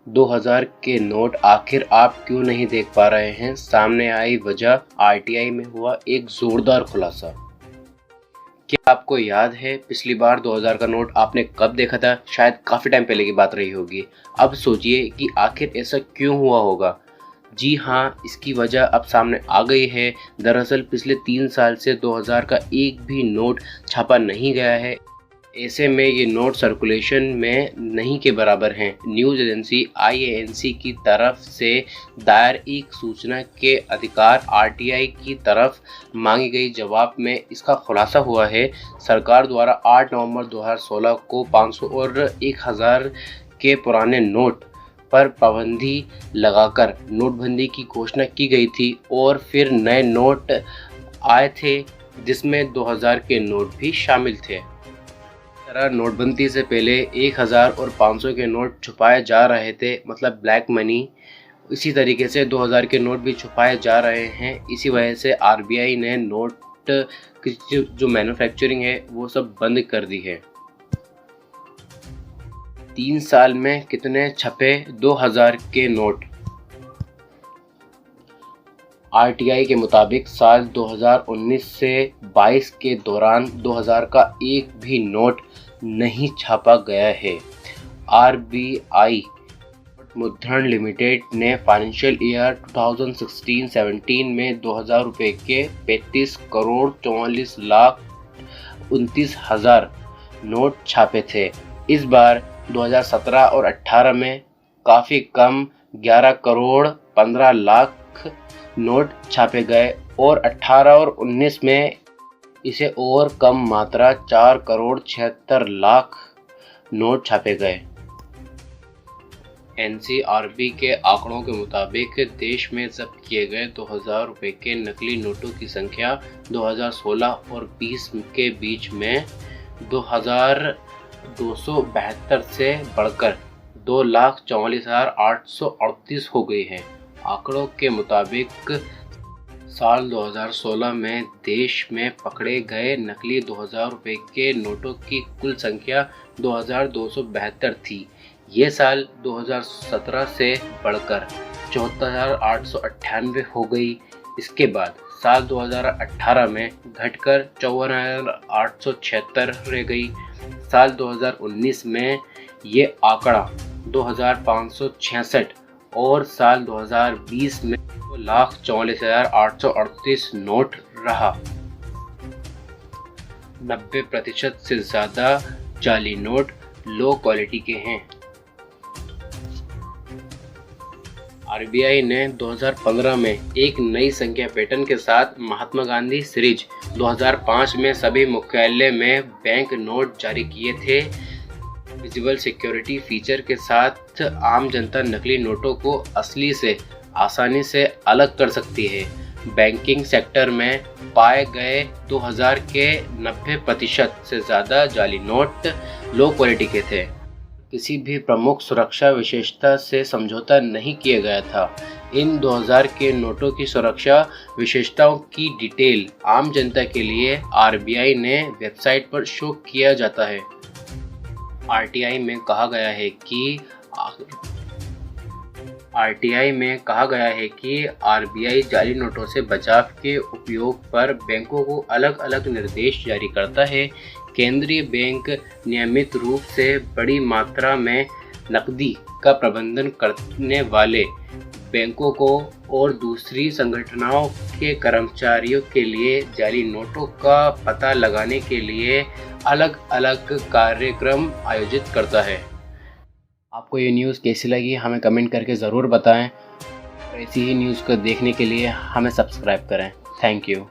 2000 के नोट आखिर आप क्यों नहीं देख पा रहे हैं? सामने आई वजह, आरटीआई में हुआ एक जोरदार खुलासा। क्या आपको याद है पिछली बार 2000 का नोट आपने कब देखा था? शायद काफ़ी टाइम पहले की बात रही होगी। अब सोचिए कि आखिर ऐसा क्यों हुआ होगा। जी हाँ, इसकी वजह अब सामने आ गई है। दरअसल पिछले 3 साल से 2000 का एक भी नोट छापा नहीं गया है। ऐसे में ये नोट सर्कुलेशन में नहीं के बराबर हैं। न्यूज़ एजेंसी आईएएनसी की तरफ से दायर एक सूचना के अधिकार आरटीआई की तरफ मांगी गई जवाब में इसका खुलासा हुआ है। सरकार द्वारा 8 नवंबर 2016 को 500 और 1000 के पुराने नोट पर पाबंदी लगाकर नोटबंदी की घोषणा की गई थी और फिर नए नोट आए थे जिसमें 2000 के नोट भी शामिल थे। नोटबंदी से पहले 1000 और 500 के नोट छुपाए जा रहे थे, मतलब ब्लैक मनी। इसी तरीके से 2000 के नोट भी छुपाए जा रहे हैं। इसी वजह से आरबीआई ने नोट की जो मैन्युफैक्चरिंग है वो सब बंद कर दी है। 3 साल में कितने छपे 2000 के नोट? आरटीआई के मुताबिक साल 2019 से 22 के दौरान 2000 का एक भी नोट नहीं छापा गया है। आरबीआई मुद्रण लिमिटेड ने फाइनेंशियल ईयर 2016-17 में 2000 रुपये के 35 करोड़ 44 लाख 29 हज़ार नोट छापे थे। इस बार 2017 और 18 में काफ़ी कम 11 करोड़ 15 लाख नोट छापे गए और 18 और 19 में इसे और कम मात्रा 4 करोड़ 76 लाख नोट छापे गए। एनसीआरबी के आंकड़ों के मुताबिक देश में जब्त किए गए 2000 रुपये के नकली नोटों की संख्या 2016 और 20 के बीच में 2272 से बढ़कर 2,44,838 हो गई है। आंकड़ों के मुताबिक साल 2016 में देश में पकड़े गए नकली 2000 रुपये के नोटों की कुल संख्या 2272 थी। ये साल 2017 से बढ़कर 74,898 हो गई। इसके बाद साल 2018 में घटकर 54,876 रह गई। साल 2019 में ये आंकड़ा 2,566 और साल 2020 में 2,44,838 नोट रहा। 90% से ज़्यादा जाली नोट लो क्वालिटी के हैं। आरबीआई ने 2015 में एक नई संख्या पैटर्न के साथ महात्मा गांधी सीरीज 2005 में सभी मुख्यालय में बैंक नोट जारी किए थे। विजिबल सिक्योरिटी फीचर के साथ आम जनता नकली नोटों को असली से आसानी से अलग कर सकती है। बैंकिंग सेक्टर में पाए गए 2000 के 90% से ज़्यादा जाली नोट लो क्वालिटी के थे। किसी भी प्रमुख सुरक्षा विशेषता से समझौता नहीं किया गया था। इन 2000 के नोटों की सुरक्षा विशेषताओं की डिटेल आम जनता के लिए आरबीआई ने वेबसाइट पर शो किया जाता है। आरटीआई में कहा गया है कि आरबीआई जाली नोटों से बचाव के उपयोग पर बैंकों को अलग अलग निर्देश जारी करता है। केंद्रीय बैंक नियमित रूप से बड़ी मात्रा में नकदी का प्रबंधन करने वाले बैंकों को और दूसरी संगठनों के कर्मचारियों के लिए जाली नोटों का पता लगाने के लिए अलग अलग कार्यक्रम आयोजित करता है। आपको ये न्यूज़ कैसी लगी हमें कमेंट करके ज़रूर बताएं। ऐसी ही न्यूज़ को देखने के लिए हमें सब्सक्राइब करें। Thank you.